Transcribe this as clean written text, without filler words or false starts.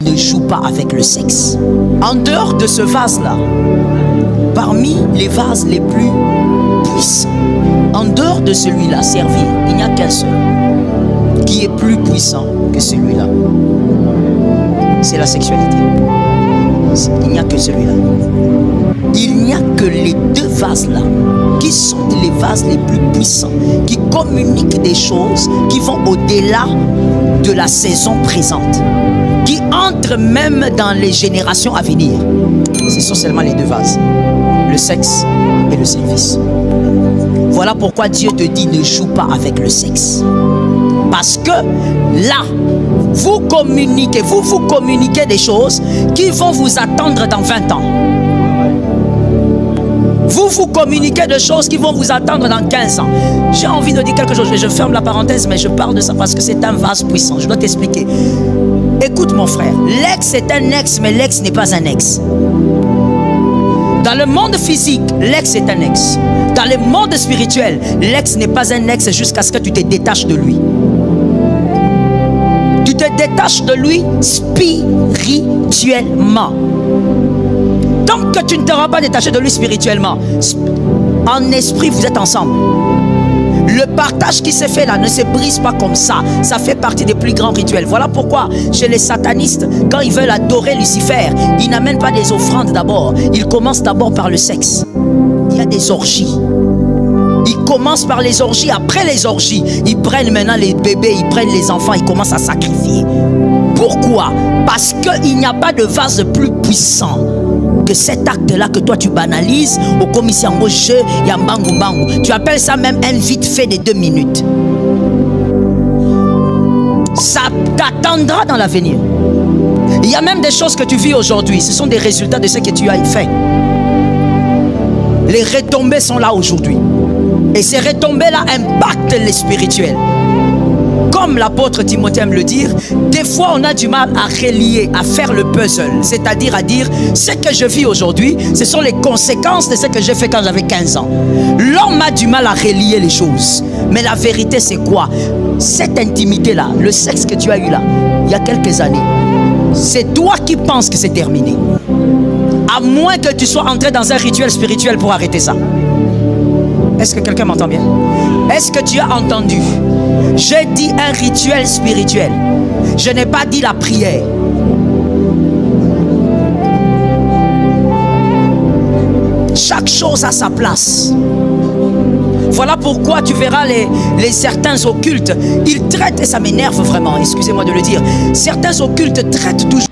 Ne joue pas avec le sexe. En dehors de ce vase-là, parmi les vases les plus puissants, en dehors de celui-là, servir, il n'y a qu'un seul qui est plus puissant que celui-là. C'est la sexualité. Il n'y a que celui-là. Il n'y a que les deux vases-là qui sont les vases les plus puissants, qui communiquent des choses qui vont au-delà de la saison présente, qui entrent même dans les générations à venir. Ce sont seulement les deux vases, le sexe et le service. Voilà pourquoi Dieu te dit ne joue pas avec le sexe. Parce que là, vous communiquez des choses qui vont vous attendre dans 20 ans. Vous communiquez des choses qui vont vous attendre dans 15 ans. J'ai envie de dire quelque chose. Je ferme la parenthèse, mais je parle de ça parce que c'est un vase puissant. Je dois t'expliquer. Écoute mon frère, l'ex est un ex, mais l'ex n'est pas un ex. Dans le monde physique, l'ex est un ex. Dans le monde spirituel, l'ex n'est pas un ex jusqu'à ce que tu te détaches de lui. Tu te détaches de lui spirituellement. Tant que tu ne t'auras pas détaché de lui spirituellement, en esprit vous êtes ensemble. Le partage qui s'est fait là ne se brise pas comme ça. Ça fait partie des plus grands rituels. Voilà pourquoi chez les satanistes, quand ils veulent adorer Lucifer, ils n'amènent pas des offrandes d'abord. Ils commencent d'abord par le sexe. Il y a des orgies. Ils commencent par les orgies. Après les orgies, ils prennent maintenant les bébés, ils prennent les enfants, ils commencent à sacrifier. Pourquoi? Parce qu'il n'y a pas de vase plus puissant que cet acte-là que toi tu banalises au commission au jeu, yambangu bangu. Tu appelles ça même un vite fait de 2 minutes. Ça t'attendra dans l'avenir. Il y a même des choses que tu vis aujourd'hui. Ce sont des résultats de ce que tu as fait. Les retombées sont là aujourd'hui. Et ces retombées-là impactent les spirituels. Comme l'apôtre Timothée aime le dire, des fois on a du mal à relier, à faire le puzzle. C'est-à-dire à dire, ce que je vis aujourd'hui, ce sont les conséquences de ce que j'ai fait quand j'avais 15 ans. L'homme a du mal à relier les choses. Mais la vérité c'est quoi? Cette intimité-là, le sexe que tu as eu là, il y a quelques années, c'est toi qui penses que c'est terminé. À moins que tu sois entré dans un rituel spirituel pour arrêter ça. Est-ce que quelqu'un m'entend bien? Est-ce que tu as entendu? J'ai dit un rituel spirituel. Je n'ai pas dit la prière. Chaque chose a sa place. Voilà pourquoi tu verras les certains occultes. Ils traitent, et ça m'énerve vraiment, excusez-moi de le dire. Certains occultes traitent toujours